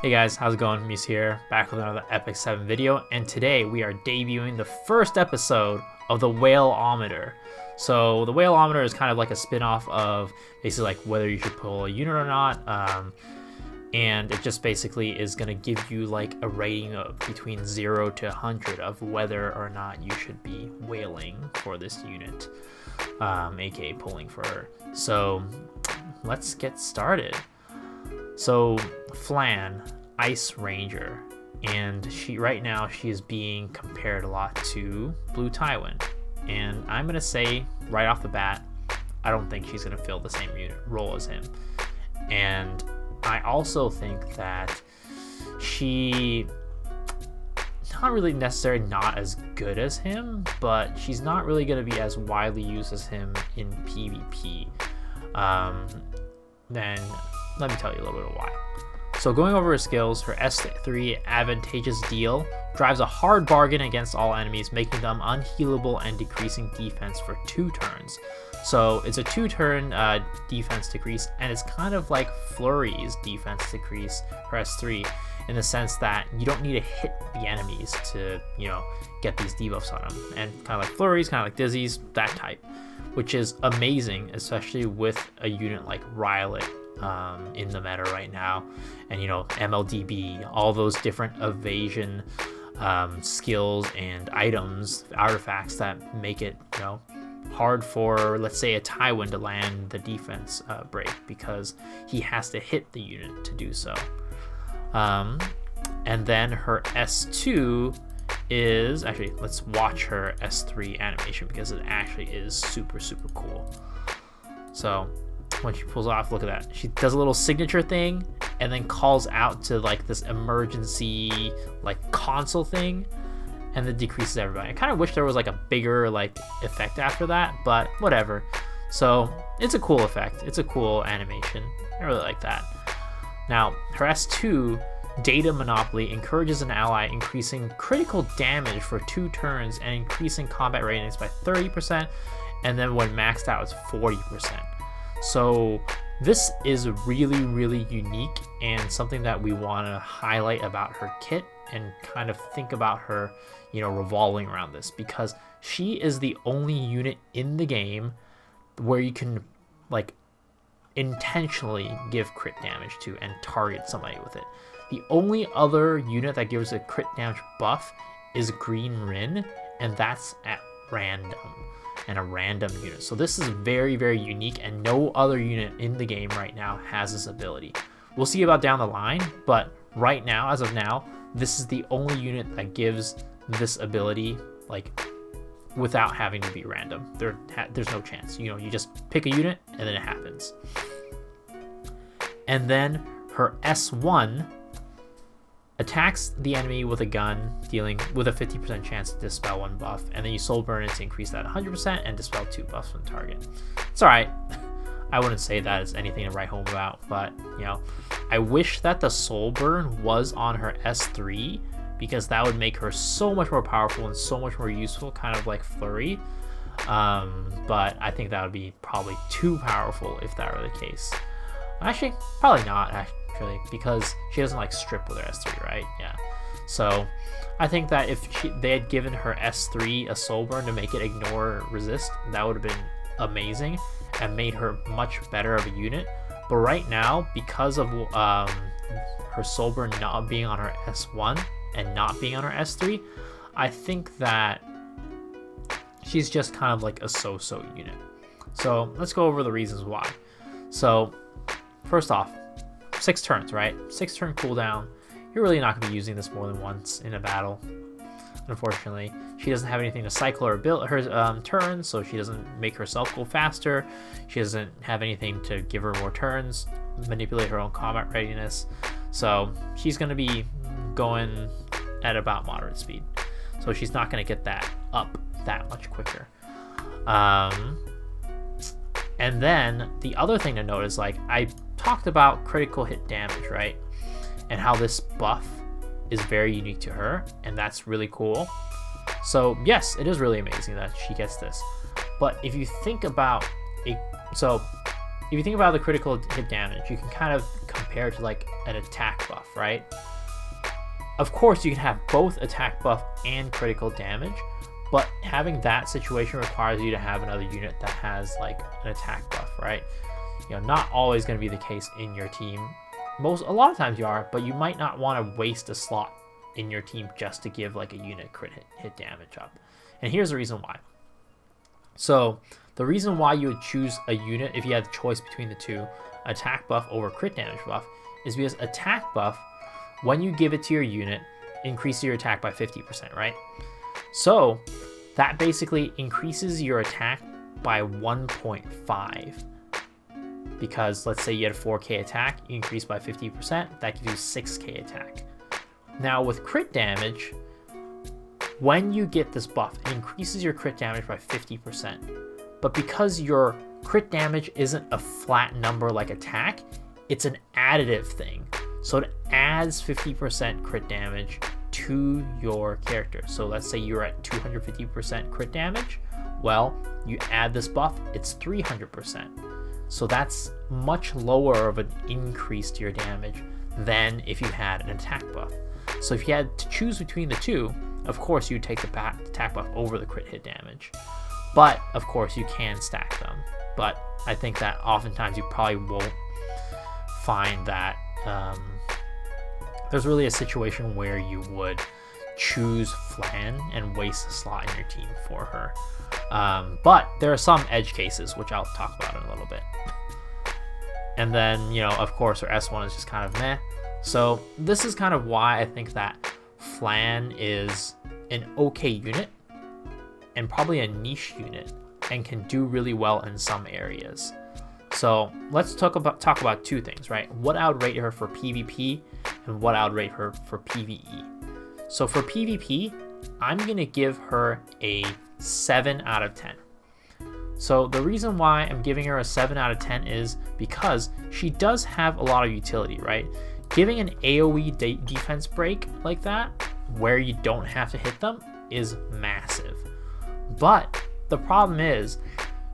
Hey guys, how's it going? Mies here, back with another Epic 7 video, and today we are debuting the first episode of the Whaleometer. So the Whaleometer is kind of like a spin-off of basically like whether you should pull a unit or not, and it just basically is going to give you like a rating of between 0 to 100 of whether or not you should be whaling for this unit, aka pulling for her. So let's get started. So Flan, Ice Ranger, and right now she is being compared a lot to Blue Tywin, and I'm gonna say right off the bat, I don't think she's gonna fill the same role as him. And I also think that she not really necessarily not as good as him, but she's not really gonna be as widely used as him in PvP. Then let me tell you a little bit of why. So going over her skills, her S3 Advantageous Deal drives a hard bargain against all enemies, making them unhealable and decreasing defense for 2 turns. So it's a 2-turn defense decrease, and it's kind of like Flurry's defense decrease for S3 in the sense that you don't need to hit the enemies to, get these debuffs on them. And kind of like Flurry's, kind of like Dizzy's, that type, which is amazing, especially with a unit like Rylot in the meta right now, and MLDB, all those different evasion skills and items, artifacts that make it hard for, let's say, a Tywin to land the defense break because he has to hit the unit to do so. And then her S2 is actually, let's watch her S3 animation because it actually is super cool. So when she pulls off, look at that, she does a little signature thing and then calls out to like this emergency like console thing, and then decreases everybody. I kind of wish there was like a bigger like effect after that, but whatever. So it's a cool effect, it's a cool animation, I really like that. Now her S2 Data Monopoly encourages an ally, increasing critical damage for 2 turns and increasing combat ratings by 30%, and then when maxed out it's 40%. So this is really unique and something that we want to highlight about her kit and kind of think about her, revolving around this, because she is the only unit in the game where you can like intentionally give crit damage to and target somebody with it. The only other unit that gives a crit damage buff is Green Rin, and that's at random, and a random unit. So this is very unique, and no other unit in the game right now has this ability. We'll see about down the line, but right now, as of now, this is the only unit that gives this ability like without having to be random. There's no chance. You just pick a unit and then it happens. And then her S1 attacks the enemy with a gun, dealing with a 50% chance to dispel 1 buff, and then you soul burn it to increase that 100% and dispel 2 buffs from the target. It's alright. I wouldn't say that is anything to write home about, but I wish that the soul burn was on her S3, because that would make her so much more powerful and so much more useful, kind of like Flurry. But I think that would be probably too powerful if that were the case. Actually, probably not, actually, because she doesn't like strip with her S3, right? Yeah. So I think that if they had given her S3 a soul burn to make it ignore resist, that would have been amazing and made her much better of a unit. But right now, because of her soul burn not being on her S1 and not being on her S3, I think that she's just kind of like a so-so unit. So let's go over the reasons why. So first off, 6 turns, right? 6-turn cooldown. You're really not going to be using this more than once in a battle, unfortunately. She doesn't have anything to cycle or build her turns, so she doesn't make herself go faster. She doesn't have anything to give her more turns, manipulate her own combat readiness. So she's going to be going at about moderate speed. So she's not going to get that up that much quicker. And then the other thing to note is, like, I talked about critical hit damage, right? And how this buff is very unique to her, and that's really cool. So yes, it is really amazing that she gets this. But if you think about the critical hit damage, you can kind of compare compared to like an attack buff, right? Of course, you can have both attack buff and critical damage, but having that situation requires you to have another unit that has like an attack buff, right? You know, not always going to be the case in your team. A lot of times you are, but you might not want to waste a slot in your team just to give like a unit crit hit damage up. And here's the reason why. So the reason why you would choose a unit if you had the choice between the two, attack buff over crit damage buff, is because attack buff, when you give it to your unit, increases your attack by 50%, right? So that basically increases your attack by 1.5. Because let's say you had a 4k attack, you increase by 50%, that gives you 6k attack. Now with crit damage, when you get this buff, it increases your crit damage by 50%. But because your crit damage isn't a flat number like attack, it's an additive thing. So it adds 50% crit damage to your character. So let's say you're at 250% crit damage. Well, you add this buff, it's 300%. So that's much lower of an increase to your damage than if you had an attack buff. So if you had to choose between the two, of course you'd take the attack buff over the crit hit damage. But of course you can stack them. But I think that oftentimes you probably won't find that there's really a situation where you would choose Flan and waste a slot in your team for her. But there are some edge cases, which I'll talk about in a little bit. And then, you know, of course, her S1 is just kind of meh. So this is kind of why I think that Flan is an okay unit and probably a niche unit and can do really well in some areas. So let's talk about two things, right? What I would rate her for PvP and what I would rate her for PvE. So for PvP, I'm going to give her a 7 out of 10. So the reason why I'm giving her a 7 out of 10 is because she does have a lot of utility, right? Giving an AoE defense break like that, where you don't have to hit them, is massive. But the problem is,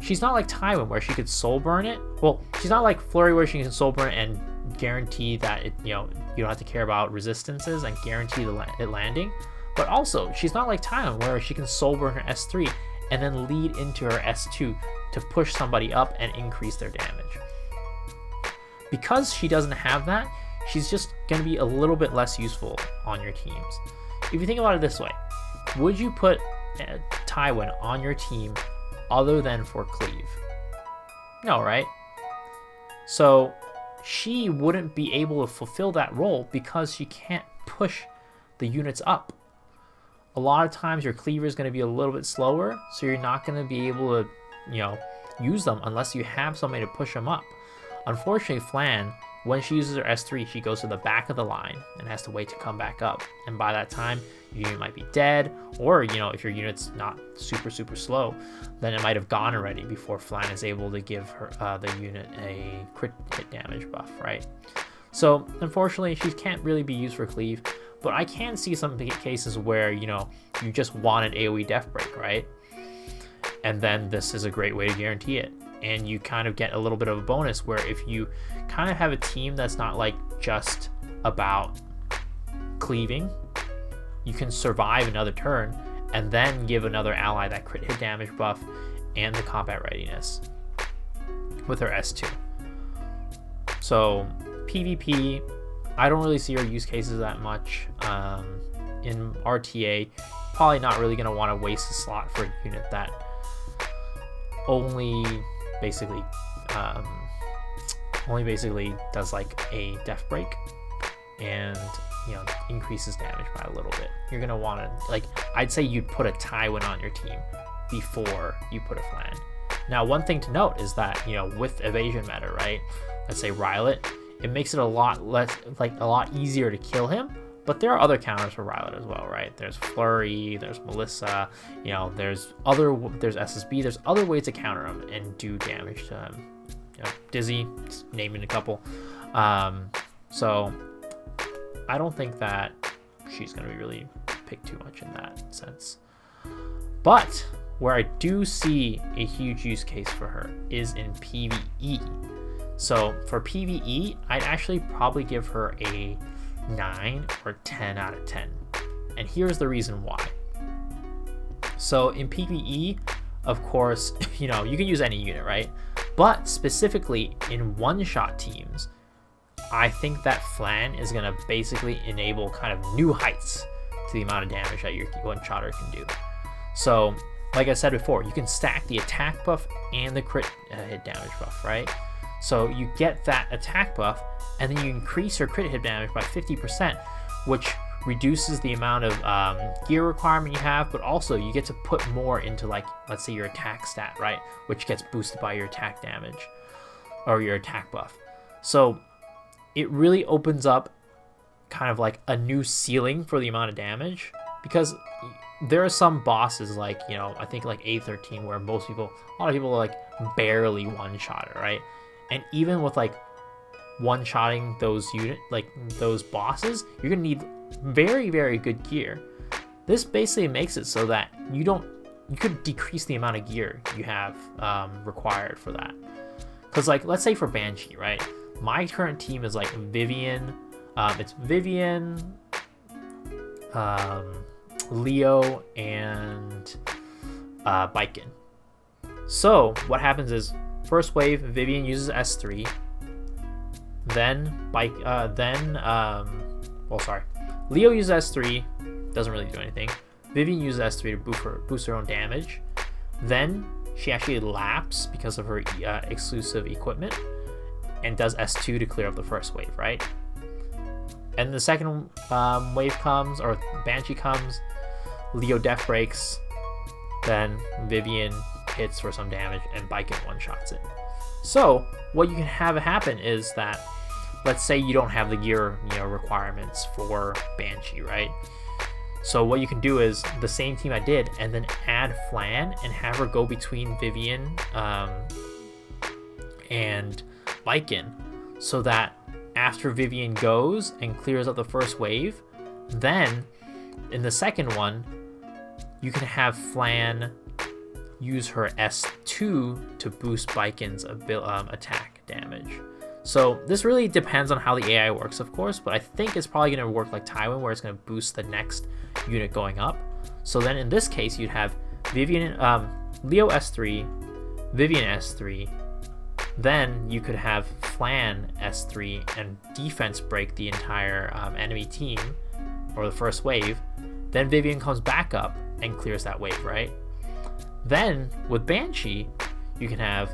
she's not like Tywin where she could soul burn it. Well, she's not like Flurry where she can soul burn it and guarantee that it, you know, you don't have to care about resistances and guarantee it landing. But also, she's not like Tywin where she can soul burn her S3 and then lead into her S2 to push somebody up and increase their damage. Because she doesn't have that, she's just going to be a little bit less useful on your teams. If you think about it this way, would you put Tywin on your team other than for cleave? No, right? So she wouldn't be able to fulfill that role because she can't push the units up. A lot of times your cleaver is going to be a little bit slower, so you're not going to be able to, you know, use them unless you have somebody to push them up. Unfortunately, Flan, when she uses her S3, she goes to the back of the line and has to wait to come back up. And by that time, your unit might be dead, or, you know, if your unit's not super slow, then it might have gone already before Flan is able to give her the unit a crit hit damage buff, right? So unfortunately, she can't really be used for cleave. But I can see some cases where, you know, you just want an AoE death break, right? And then this is a great way to guarantee it. And you kind of get a little bit of a bonus where if you kind of have a team that's not like just about cleaving, you can survive another turn and then give another ally that crit hit damage buff and the combat readiness with her S2. So PvP, I don't really see her use cases that much. In RTA, probably not really going to want to waste a slot for a unit that only basically does like a death break and, you know, increases damage by a little bit. You're going to want to, like, I'd say you'd put a Tywin on your team before you put a Flan. Now, one thing to note is that, you know, with evasion meta, right? Let's say Rylet, it makes it a lot easier to kill him, but there are other counters for Rylet as well, right? There's Flurry, there's Melissa, you know, there's SSB, there's other ways to counter him and do damage to him. You know, Dizzy, just naming a couple. So I don't think that she's going to be really picked too much in that sense. But where I do see a huge use case for her is in PvE. So for PvE, I'd actually probably give her a 9 or 10 out of 10. And here's the reason why. So in PvE, of course, you know, you can use any unit, right? But specifically in one-shot teams, I think that Flan is going to basically enable kind of new heights to the amount of damage that your one-shotter can do. So, like I said before, you can stack the attack buff and the crit hit damage buff, right? So you get that attack buff, and then you increase your crit hit damage by 50%, which reduces the amount of gear requirement you have, but also you get to put more into, like, let's say your attack stat, right? Which gets boosted by your attack damage or your attack buff. So it really opens up kind of like a new ceiling for the amount of damage, because there are some bosses, like, you know, I think like A13, where a lot of people are like barely one-shot it, right? And even with like one-shotting those those bosses, you're gonna need very, very good gear. This basically makes it so that you could decrease the amount of gear you have required for that. Because, like, let's say for Banshee, right? My current team is like Vivian, it's Vivian, Leo, and Biken. So what happens is, first wave, Vivian uses S3, then Leo uses S3, doesn't really do anything. Vivian uses S3 to boost her own damage. Then she actually laps because of her exclusive equipment, and does S2 to clear up the first wave, right? And the second wave comes, or Banshee comes, Leo death breaks, then Vivian hits for some damage, and Biken one-shots it. So what you can have happen is that, let's say you don't have the gear, you know, requirements for Banshee, right? So what you can do is the same team I did, and then add Flan and have her go between Vivian and Biken, so that after Vivian goes and clears up the first wave, then in the second one, you can have Flan use her S2 to boost Biken's attack damage. So this really depends on how the AI works, of course, but I think it's probably going to work like Tywin, where it's going to boost the next unit going up. So then in this case, you'd have Vivian, Leo S3, Vivian S3, then you could have Flan S3 and defense break the entire enemy team, or the first wave. Then Vivian comes back up and clears that wave, right? Then with Banshee, you can have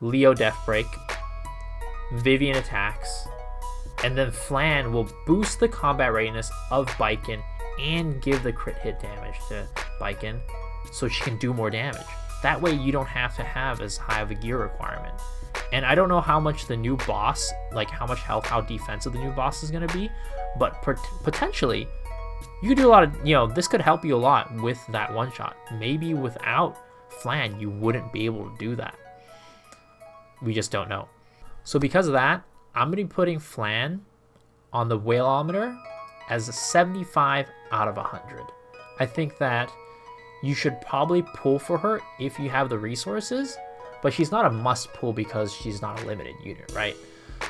Leo death break, Vivian attacks, and then Flan will boost the combat readiness of Biken and give the crit hit damage to Biken, so she can do more damage. That way you don't have to have as high of a gear requirement. And I don't know how much the new boss, like how much health, how defensive the new boss is going to be, but potentially you could do a lot of, you know, this could help you a lot with that one shot. Maybe without Flan, you wouldn't be able to do that. We just don't know. So because of that, I'm going to be putting Flan on the whaleometer as a 75 out of 100. I think that you should probably pull for her if you have the resources, but she's not a must pull because she's not a limited unit, right?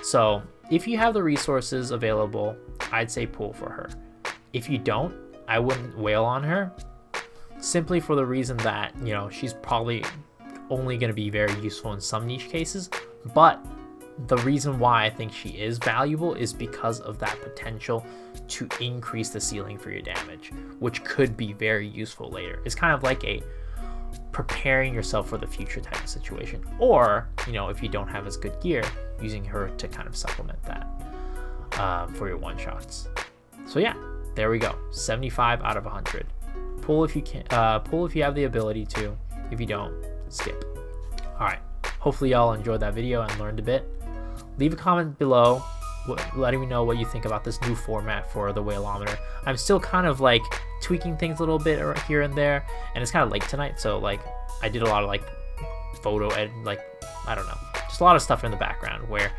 So if you have the resources available, I'd say pull for her. If you don't, I wouldn't whale on her, simply for the reason that, you know, she's probably only going to be very useful in some niche cases, but the reason why I think she is valuable is because of that potential to increase the ceiling for your damage, which could be very useful later. It's kind of like a preparing yourself for the future type of situation, or, you know, if you don't have as good gear, using her to kind of supplement that for your one shots. So yeah, there we go, 75 out of 100. Pull if you can, pull if you have the ability to. If you don't, skip. All right, hopefully y'all enjoyed that video and learned a bit. Leave a comment below letting me know what you think about this new format for the whaleometer. I'm still kind of like tweaking things a little bit here and there, and it's kind of late tonight, so like I did a lot of like photo edit, like I don't know, just a lot of stuff in the background where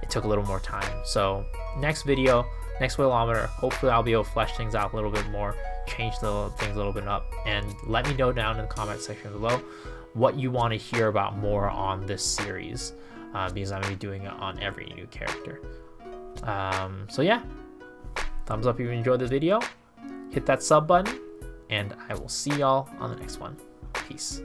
it took a little more time. So next video, next whaleometer, hopefully I'll be able to flesh things out a little bit more, change the things a little bit up, and let me know down in the comment section below what you want to hear about more on this series, because I'm going to be doing it on every new character. So yeah, thumbs up if you enjoyed this video, hit that sub button, and I will see y'all on the next one. Peace.